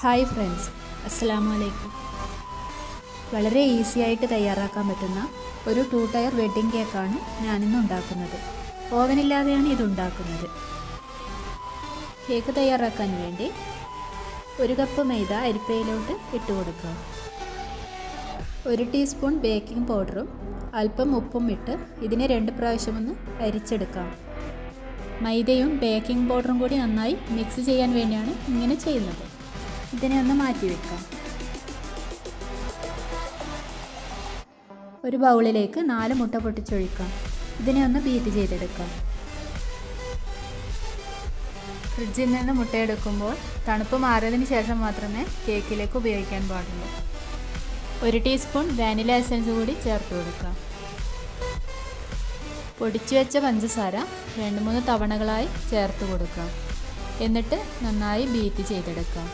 Hi friends, അസ്സലാമു അലൈക്കും. വളരെ ഈസി ആയിട്ട് തയ്യാറാക്കാൻ പറ്റുന്ന ഒരു 2 ടയർ വെഡ്ഡിംഗ് കേക്കാണ് ഞാനിന്ന് ഉണ്ടാക്കുന്നത്. ഓവനില്ലാതെയാണ് ഇത് ഉണ്ടാക്കുന്നത്. കേക്ക് തയ്യാറാക്കാൻ വേണ്ടി 1 കപ്പ് മൈദ അരിപ്പയിലോട്ട് ഇട്ട് കൊടുക്കുക. 1 ടീസ്പൂൺ ബേക്കിംഗ് പൗഡറും അല്പം ഉപ്പും ഇട്ട് ഇതിനെ 2 പ്രാവശ്യം ഒന്ന് അരിച്ചെടുക്കാം. മൈദയും ബേക്കിംഗ് പൗഡറും കൂടി നന്നായി മിക്സ് ചെയ്യാൻ വേണ്ടിയാണ് ഇങ്ങനെ ചെയ്യുന്നത്. ഇതിനെ ഒന്ന് മാറ്റി വെക്കാം. ഒരു ബൗളിലേക്ക് 4 മുട്ട പൊട്ടിച്ചൊഴിക്കാം. ഇതിനെ ഒന്ന് ബീറ്റ് ചെയ്തെടുക്കാം. ഫ്രിഡ്ജിൽ നിന്ന് മുട്ടയെടുക്കുമ്പോൾ തണുപ്പ് മാറിയതിന് ശേഷം മാത്രമേ കേക്കിലേക്ക് ഉപയോഗിക്കാൻ പാടുള്ളൂ. 1 ടീസ്പൂൺ വാനില എസൻസ് കൂടി ചേർത്ത് കൊടുക്കാം. പൊടിച്ചു വെച്ച പഞ്ചസാര 2-3 തവണകളായി ചേർത്ത് കൊടുക്കാം. എന്നിട്ട് നന്നായി ബീറ്റ് ചെയ്തെടുക്കാം.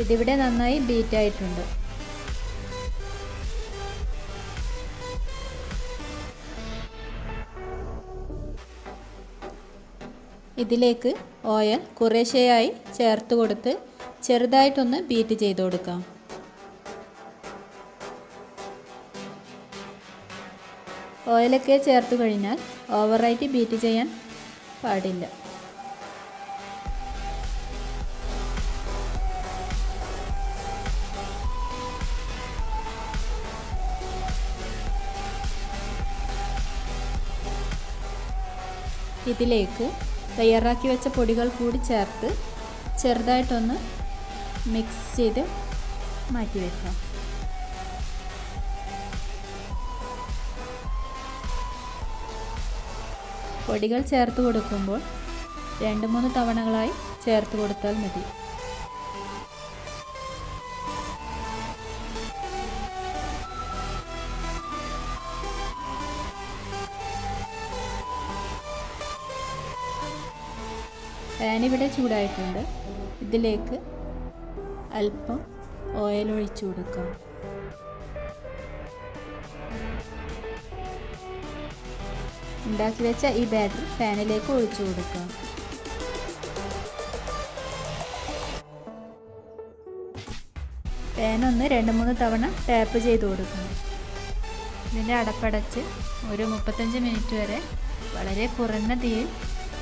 ഇതിവിടെ നന്നായി ബീറ്റ് ആയിട്ടുണ്ട്. ഇതിലേക്ക് ഓയിൽ കുറേശ്ശെയായി ചേർത്ത് കൊടുത്ത് ചെറുതായിട്ടൊന്ന് ബീറ്റ് ചെയ്ത് കൊടുക്കാം. ഓയിലൊക്കെ ചേർത്ത് കഴിഞ്ഞാൽ ഓവറായിട്ട് ബീറ്റ് ചെയ്യാൻ പാടില്ല. ഇതിലേക്ക് തയ്യാറാക്കി വെച്ച പൊടികൾ കൂടി ചേർത്ത് ചെറുതായിട്ടൊന്ന് മിക്സ് ചെയ്ത് മാറ്റി വെക്കാം. പൊടികൾ ചേർത്ത് കൊടുക്കുമ്പോൾ 2-3 തവണകളായി ചേർത്ത് കൊടുത്താൽ മതി. പാൻ ഇവിടെ ചൂടായിട്ടുണ്ട്. ഇതിലേക്ക് അല്പം ഓയിൽ ഒഴിച്ചു കൊടുക്കാം. ഉണ്ടാക്കി വെച്ച ഈ ബാറ്റർ പാനിലേക്ക് ഒഴിച്ചു കൊടുക്കാം. പാൻ ഒന്ന് 2-3 തവണ ടാപ്പ് ചെയ്ത് കൊടുക്കണം. ഇതിൻ്റെ അടപ്പടച്ച് ഒരു 35 മിനിറ്റ് വരെ വളരെ കുറഞ്ഞ തീയിൽ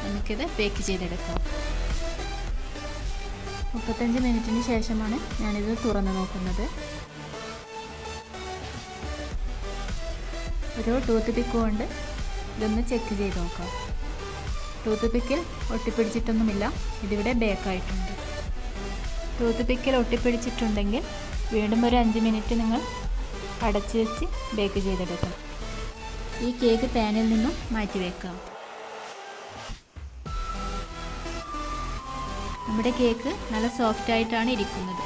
നമുക്കിത് ബേക്ക് ചെയ്തെടുക്കാം. 35 മിനിറ്റിന് ശേഷമാണ് ഞാനിത് തുറന്ന് നോക്കുന്നത്. ഒരു ടൂത്ത് പിക്ക് കൊണ്ട് ഇതൊന്ന് ചെക്ക് ചെയ്ത് നോക്കാം. ടൂത്ത് പിക്കിൽ ഒട്ടിപ്പിടിച്ചിട്ടൊന്നുമില്ല. ഇതിവിടെ ബേക്കായിട്ടുണ്ട്. ടൂത്ത് പിക്കിൽ ഒട്ടിപ്പിടിച്ചിട്ടുണ്ടെങ്കിൽ വീണ്ടും ഒരു 5 മിനിറ്റ് നിങ്ങൾ അടച്ച് വെച്ച് ബേക്ക് ചെയ്തെടുക്കാം. ഈ കേക്ക് പാനിൽ നിന്നും മാറ്റി വെക്കാം. നമ്മുടെ കേക്ക് നല്ല സോഫ്റ്റ് ആയിട്ടാണ് ഇരിക്കുന്നത്.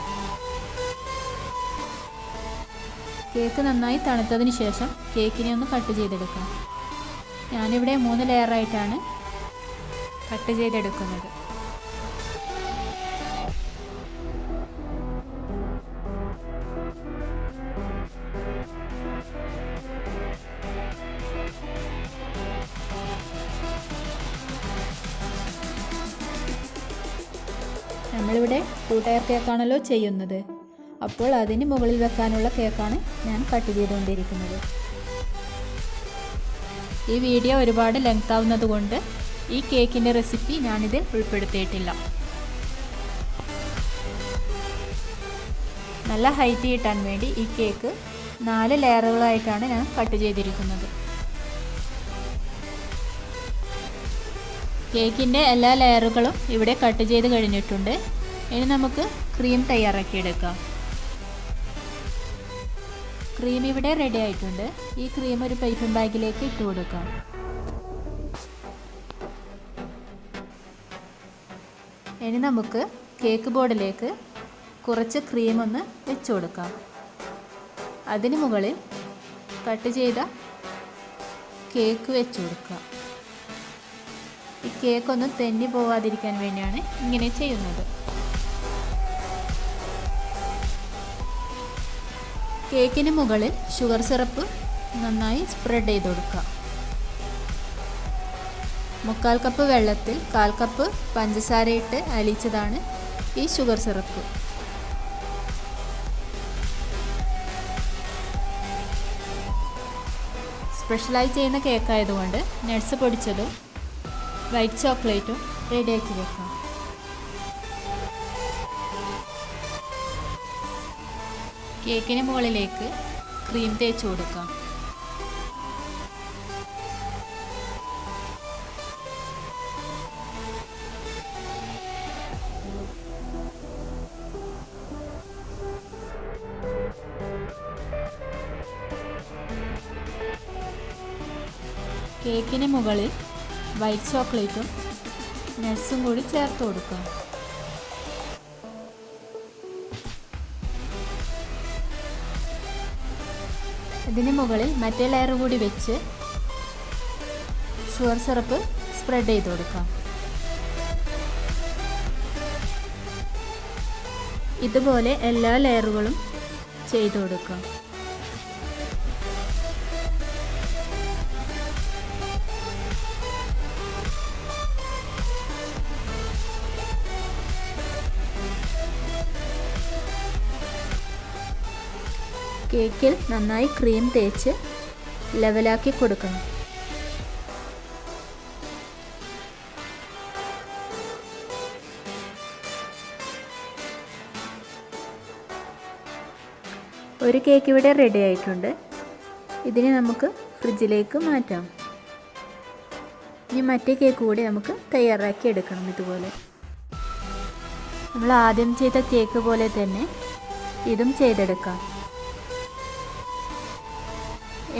കേക്ക് നന്നായി തണുത്തതിന് ശേഷം കേക്കിനെ ഒന്ന് കട്ട് ചെയ്തെടുക്കാം. ഞാനിവിടെ 3 ലെയറായിട്ടാണ് കട്ട് ചെയ്തെടുക്കുന്നത്. നമ്മളിവിടെ 2 ടയർ കേക്കാണല്ലോ ചെയ്യുന്നത്. അപ്പോൾ അതിന് മുകളിൽ വെക്കാനുള്ള കേക്കാണ് ഞാൻ കട്ട് ചെയ്തുകൊണ്ടിരിക്കുന്നത്. ഈ വീഡിയോ ഒരുപാട് ലെങ്ത് ആവുന്നത് കൊണ്ട് ഈ കേക്കിൻ്റെ റെസിപ്പി ഞാനിതിൽ ഉൾപ്പെടുത്തിയിട്ടില്ല. നല്ല ഹൈറ്റ് കിട്ടാൻ വേണ്ടി ഈ കേക്ക് 4 ലെയറുകളായിട്ടാണ് ഞാൻ കട്ട് ചെയ്തിരിക്കുന്നത്. കേക്കിൻ്റെ എല്ലാ ലെയറുകളും ഇവിടെ കട്ട് ചെയ്ത് കഴിഞ്ഞിട്ടുണ്ട്. ഇനി നമുക്ക് ക്രീം തയ്യാറാക്കിയെടുക്കാം. ക്രീം ഇവിടെ റെഡി ആയിട്ടുണ്ട്. ഈ ക്രീം ഒരു പൈപ്പിംഗ് ബാഗിലേക്ക് ഇട്ട് കൊടുക്കാം. ഇനി നമുക്ക് കേക്ക് ബോർഡിലേക്ക് കുറച്ച് ക്രീം ഒന്ന് വെച്ച് കൊടുക്കാം. അതിന് മുകളിൽ കട്ട് ചെയ്ത കേക്ക് വെച്ച് കൊടുക്കാം. ഈ കേക്ക് ഒന്ന് തെന്നി പോവാതിരിക്കാൻ വേണ്ടിയാണ് ഇങ്ങനെ ചെയ്യുന്നത്. കേക്കിന് മുകളിൽ ഷുഗർ സിറപ്പ് നന്നായി സ്പ്രെഡ് ചെയ്ത് കൊടുക്കുക. മുക്കാൽ കപ്പ് വെള്ളത്തിൽ 1/4 കപ്പ് പഞ്ചസാര ഇട്ട് അലിയിച്ചതാണ് ഈ ഷുഗർ സിറപ്പ്. സ്പെഷ്യലായി ചെയ്യുന്ന കേക്കായതുകൊണ്ട് നട്ട്സ് പൊടിച്ചതും വൈറ്റ് ചോക്ലേറ്റും റെഡിയാക്കി വെക്കാം. കേക്കിന് മുകളിലേക്ക് ക്രീം തേച്ച് കൊടുക്കാം. കേക്കിന് മുകളിൽ വൈറ്റ് ചോക്ലേറ്റും നട്ട്സും കൂടി ചേർത്ത് കൊടുക്കാം. ഇതിന് മുകളിൽ മറ്റേ ലെയർ കൂടി വെച്ച് ഷുഗർ സിറപ്പ് സ്പ്രെഡ് ചെയ്ത് കൊടുക്കാം. ഇതുപോലെ എല്ലാ ലെയറുകളും ചെയ്ത് കൊടുക്കാം. കേക്കിൽ നന്നായി ക്രീം തേച്ച് ലെവലാക്കി കൊടുക്കണം. ഒരു കേക്ക് ഇവിടെ റെഡി ആയിട്ടുണ്ട്. ഇതിനെ നമുക്ക് ഫ്രിഡ്ജിലേക്ക് മാറ്റാം. ഇനി മറ്റേ കേക്ക് കൂടി നമുക്ക് തയ്യാറാക്കി എടുക്കണം. ഇതുപോലെ നമ്മൾ ആദ്യം ചെയ്ത കേക്ക് പോലെ തന്നെ ഇതും ചെയ്തെടുക്കാം.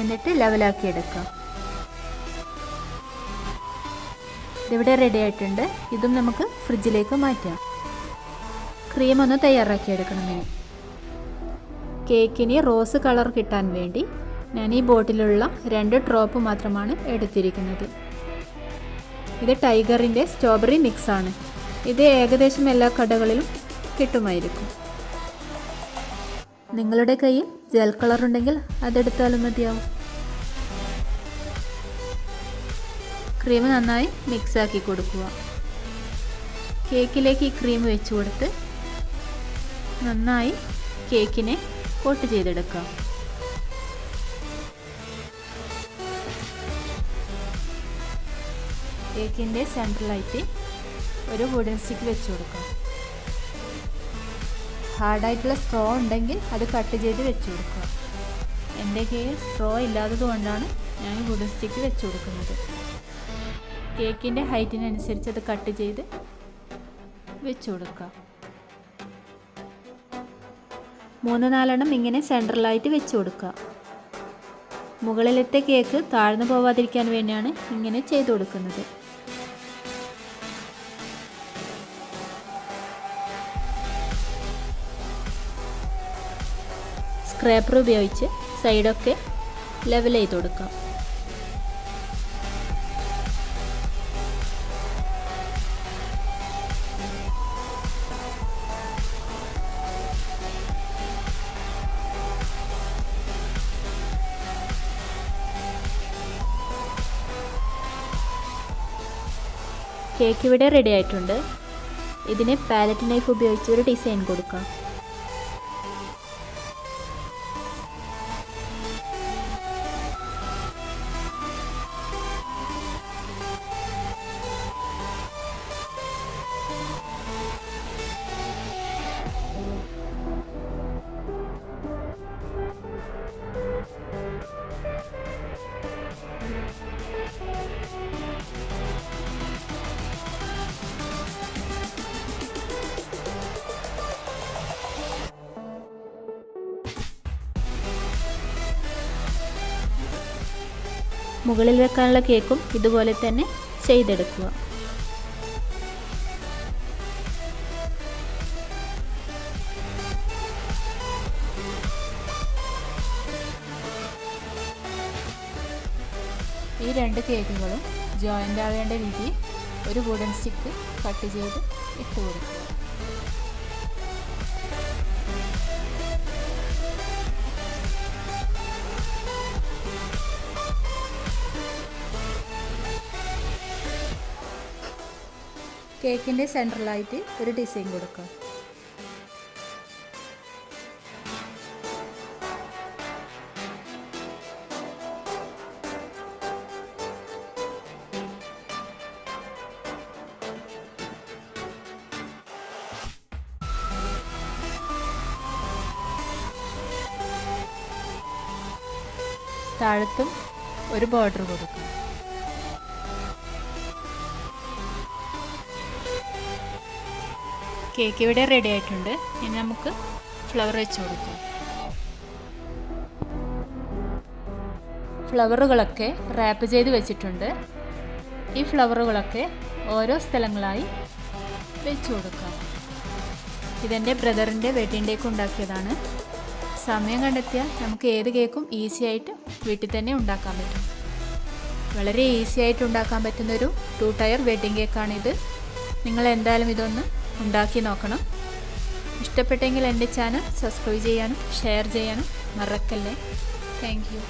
എന്നിട്ട് ലെവലാക്കി എടുക്കാം. ഇതിവിടെ റെഡി ആയിട്ടുണ്ട്. ഇതും നമുക്ക് ഫ്രിഡ്ജിലേക്ക് മാറ്റാം. ക്രീം ഒന്ന് തയ്യാറാക്കി എടുക്കണം. ഇനി കേക്കിന് റോസ് കളർ കിട്ടാൻ വേണ്ടി ഞാൻ ഈ ബോട്ടിലുള്ള 2 ഡ്രോപ്പ് മാത്രമാണ് എടുത്തിരിക്കുന്നത്. ഇത് ടൈഗറിൻ്റെ സ്ട്രോബെറി മിക്സാണ്. ഇത് ഏകദേശം എല്ലാ കടകളിലും കിട്ടുമായിരിക്കും. നിങ്ങളുടെ കയ്യിൽ ജെൽ കളർ ഉണ്ടെങ്കിൽ അതെടുത്താലും മതിയാവും. ക്രീം നന്നായി മിക്സാക്കി കൊടുക്കുക. കേക്കിലേക്ക് ഈ ക്രീം വെച്ച് കൊടുത്ത് നന്നായി കേക്കിനെ കോട്ട് ചെയ്തെടുക്കാം. കേക്കിൻ്റെ സെൻട്രലായിട്ട് ഒരു വുഡൻ സ്റ്റിക്ക് വെച്ച് കൊടുക്കാം. ഹാർഡായിട്ടുള്ള സ്ട്രോ ഉണ്ടെങ്കിൽ അത് കട്ട് ചെയ്ത് വെച്ച് കൊടുക്കുക. എൻ്റെ കയ്യിൽ സ്ട്രോ ഇല്ലാത്തത് കൊണ്ടാണ് ഞാൻ വുഡൻ സ്റ്റിക്ക് വെച്ച് കൊടുക്കുന്നത്. കേക്കിൻ്റെ ഹൈറ്റിനനുസരിച്ച് അത് കട്ട് ചെയ്ത് വെച്ച് കൊടുക്കുക. 3-4 ഇങ്ങനെ സെൻട്രലായിട്ട് വെച്ച് കൊടുക്കുക. മുകളിലത്തെ കേക്ക് താഴ്ന്നു പോവാതിരിക്കാൻ വേണ്ടിയാണ് ഇങ്ങനെ ചെയ്ത് കൊടുക്കുന്നത്. സ്ക്രാപ്പർ ഉപയോഗിച്ച് സൈഡൊക്കെ ലെവൽ ചെയ്ത് കൊടുക്കാം. കേക്ക് ഇവിടെ റെഡി ആയിട്ടുണ്ട്. ഇതിന് പാലറ്റ് നൈഫ് ഉപയോഗിച്ച് ഒരു ഡിസൈൻ കൊടുക്കാം. മുകളിൽ വെക്കാനുള്ള കേക്കും ഇതുപോലെ തന്നെ ചെയ്തെടുക്കുക. ഈ 2 കേക്കുകളും ജോയിൻ്റ് ആവേണ്ട രീതിയിൽ ഒരു വുഡൻ സ്റ്റിക്ക് കട്ട് ചെയ്ത് ഇട്ട് കൊടുക്കുക. കേക്കിൻ്റെ സെൻട്രലായിട്ട് ഒരു ഡിസൈൻ കൊടുക്കാം. താഴത്തും ഒരു ബോർഡർ കൊടുക്കും. കേക്ക് ഇവിടെ റെഡി ആയിട്ടുണ്ട്. ഇനി നമുക്ക് ഫ്ലവർ വെച്ച് കൊടുക്കാം. ഫ്ലവറുകളൊക്കെ റാപ്പ് ചെയ്ത് വെച്ചിട്ടുണ്ട്. ഈ ഫ്ലവറുകളൊക്കെ ഓരോ സ്ഥലങ്ങളായി വെച്ച് കൊടുക്കാം. ഇതെൻ്റെ ബ്രദറിൻ്റെ വെഡ്ഡിംഗ് ഡേക്ക് ഉണ്ടാക്കിയതാണ്. സമയം കണ്ടെത്തിയാൽ നമുക്ക് ഏത് കേക്കും ഈസി ആയിട്ട് വീട്ടിൽ തന്നെ ഉണ്ടാക്കാൻ പറ്റും. വളരെ ഈസി ആയിട്ട് ഉണ്ടാക്കാൻ പറ്റുന്നൊരു 2 ടയർ വെഡ്ഡിംഗ് കേക്കാണിത്. നിങ്ങൾ എന്തായാലും ഇതൊന്ന് ഉണ്ടാക്കി നോക്കണം. ഇഷ്ടപ്പെട്ടെങ്കിൽ എൻ്റെ ചാനൽ സബ്സ്ക്രൈബ് ചെയ്യാനും ഷെയർ ചെയ്യാനും മറക്കല്ലേ. Thank you.